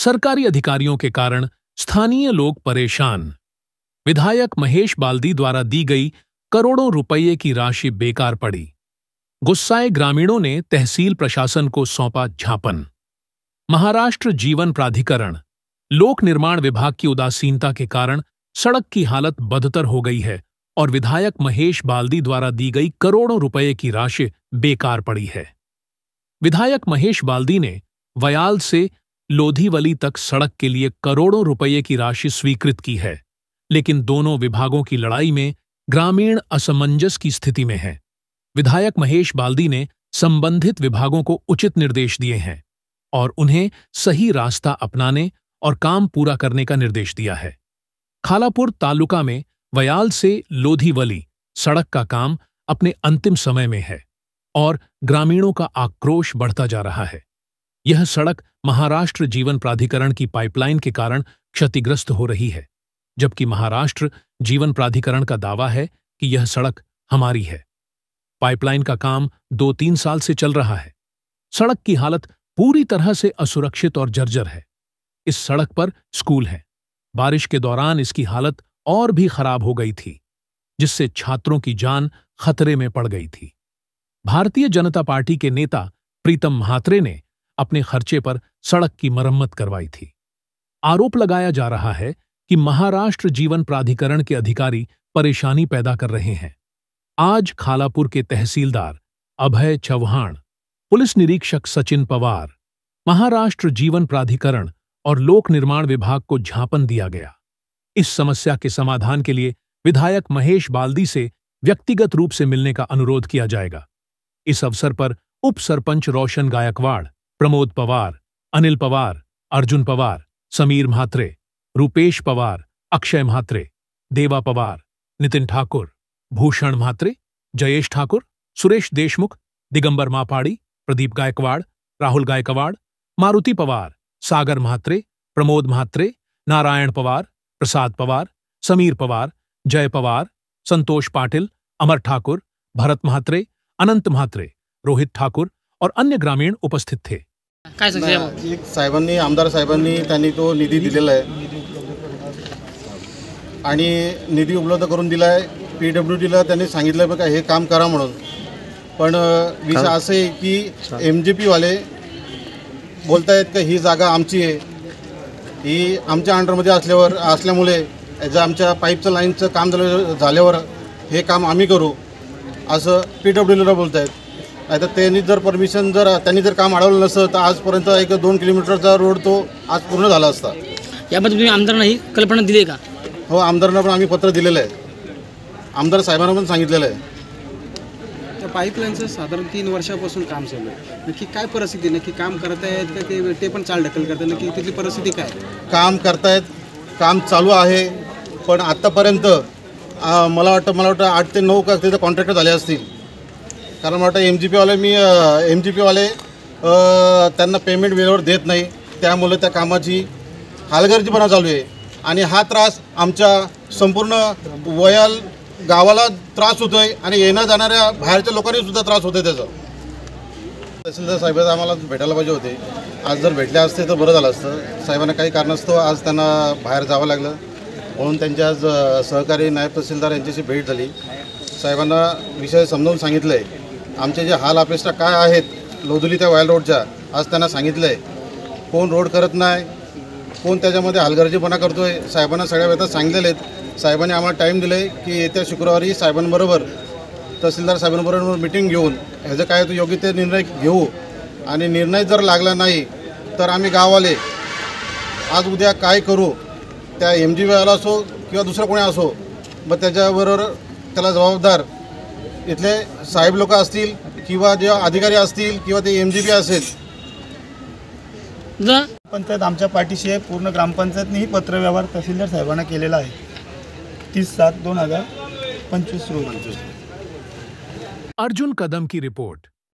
सरकारी अधिकारियों के कारण स्थानीय लोग परेशान। विधायक महेश बाल्दी द्वारा दी गई करोड़ों रुपये की राशि बेकार पड़ी। गुस्साए ग्रामीणों ने तहसील प्रशासन को सौंपा ज्ञापन। महाराष्ट्र जीवन प्राधिकरण। लोक निर्माण विभाग की उदासीनता के कारण सड़क की हालत बदतर हो गई है और विधायक महेश बाल्दी द्वारा दी गई करोड़ों रुपये की राशि बेकार पड़ी है। विधायक महेश बाल्दी ने वयाल से लोधीवली तक सड़क के लिए करोड़ों रुपये की राशि स्वीकृत की है, लेकिन दोनों विभागों की लड़ाई में ग्रामीण असमंजस की स्थिति में है। विधायक महेश बाल्दी ने संबंधित विभागों को उचित निर्देश दिए हैं और उन्हें सही रास्ता अपनाने और काम पूरा करने का निर्देश दिया है। खालापुर तालुका में वयाल से लोधीवली सड़क का काम अपने अंतिम समय में है और ग्रामीणों का आक्रोश बढ़ता जा रहा है। यह सड़क महाराष्ट्र जीवन प्राधिकरण की पाइपलाइन के कारण क्षतिग्रस्त हो रही है, जबकि महाराष्ट्र जीवन प्राधिकरण का दावा है कि यह सड़क हमारी है। पाइपलाइन का काम 2-3 साल से चल रहा है। सड़क की हालत पूरी तरह से असुरक्षित और जर्जर है। इस सड़क पर स्कूल है। बारिश के दौरान इसकी हालत और भी खराब हो गई थी, जिससे छात्रों की जान खतरे में पड़ गई थी। भारतीय जनता पार्टी के नेता प्रीतम म्हात्रे ने अपने खर्चे पर सड़क की मरम्मत करवाई थी। आरोप लगाया जा रहा है कि महाराष्ट्र जीवन प्राधिकरण के अधिकारी परेशानी पैदा कर रहे हैं। आज खालापुर के तहसीलदार अभय चौहान, पुलिस निरीक्षक सचिन पवार, महाराष्ट्र जीवन प्राधिकरण और लोक निर्माण विभाग को ज्ञापन दिया गया। इस समस्या के समाधान के लिए विधायक महेश बाल्दी से व्यक्तिगत रूप से मिलने का अनुरोध किया जाएगा। इस अवसर पर उप सरपंच रोशन गायकवाड़, प्रमोद पवार, अनिल पवार, अर्जुन पवार, समीर म्हात्रे, रूपेश पवार, अक्षय म्हात्रे, देवा पवार, नितिन ठाकुर, भूषण म्हात्रे, जयेश ठाकुर, सुरेश देशमुख, दिगंबर मापाड़ी, प्रदीप गायकवाड़, राहुल गायकवाड़, मारुति पवार, सागर म्हात्रे, प्रमोद म्हात्रे, नारायण पवार, प्रसाद पवार, समीर पवार, जय पवार, संतोष पाटिल, अमर ठाकुर, भरत म्हात्रे, अनंत म्हात्रे, रोहित ठाकुर और अन्य ग्रामीण उपस्थित थे। साहेबांनी आमदार साहेबांनी त्यांनी तो निधी दिलेला आहे आणि निधी उपलब्ध करून दिला आहे। PWDला त्यांनी सांगितलं बघा हे काम करा म्हणून, पण विषय असं आहे की MGP वाले बोलतायत की ही जागा आमची आहे, ही आमच्या अंडरमध्ये असल्यामुळे जर आमच्या पाईपचं लाईनचं काम झाल्यावर हे काम आम्ही करू असं PWDला बोलतायत। नाहीतर त्यांनी जर परमिशन त्यांनी जर काम अडवलं नसतं तर आजपर्यंत 1-2 किलोमीटरचा रोड तो आज पूर्ण झाला असता। याबद्दल तुम्ही आमदारांनाही कल्पना दिली आहे का? हो, आमदारांना पण आम्ही पत्र दिलेलं आहे, आमदार साहेबांना पण सांगितलेलं आहे। त्या पाईपलाईनचं साधारण 3 वर्षापासून काम चालू आहे। नक्की काय परिस्थिती, नक्की काम करतायत का ते पण चालढकल करतात, नक्की तिथली परिस्थिती काय? काम करतायत, काम चालू आहे, पण आत्तापर्यंत मला वाटतं 8 ते 9 का तिथं कॉन्ट्रॅक्टर झाले असतील। कारण मला वाटतं MGP वाले त्यांना पेमेंट वेळेवर देत नाही, त्यामुळे त्या कामाची हलगर्जीपणा चालू आहे आणि हा त्रास आमच्या संपूर्ण वयाल गावाला त्रास होतोय आणि येणं जाणाऱ्या बाहेरच्या लोकांनी सुद्धा त्रास होतोय त्याचा। तहसीलदार साहेब आम्हाला भेटायला पाहिजे होते, आज जर भेटले असते तर बरं झालं असतं। साहेबांना काही कारणास्तव आज त्यांना बाहेर जावं लागलं, म्हणून त्यांच्या आज सहकारी नायब तहसीलदार यांच्याशी भेट झाली। साहेबांना विषय समजावून सांगितलं आहे, आमचे जे हाल अपेक्षा काय आहेत लोधुली त्या वायल रोडच्या, आज त्यांना सांगितलं आहे कोण रोड करत नाही, कोण त्याच्यामध्ये हलगर्जीपणा करतो आहे। साहेबांना सगळ्या वेळेला सांगितलेले आहेत। साहेबांनी आम्हाला टाईम दिलं आहे की येत्या शुक्रवारी साहेबांबरोबर तहसीलदार साहेबांबरोबर मीटिंग घेऊन ह्याचं काय तो योग्य ते निर्णय घेऊ आणि निर्णय जर लागला नाही तर आम्ही गाववाले आज उद्या काय करू, त्या MGP वाला असो किंवा दुसरं कोणी असो, मग त्याच्याबरोबर त्याला जबाबदार इथले साहेब लोक असतील किंवा जे अधिकारी असतील किंवा ते MGP असेल। पंचायत आमच्या पाठीशी आहे। पूर्ण ग्रामपंचायतनेही पत्रव्यवहार तहसीलदार साहेबांना केलेला आहे 30/7/2025 रोजी। अर्जुन कदम की रिपोर्ट।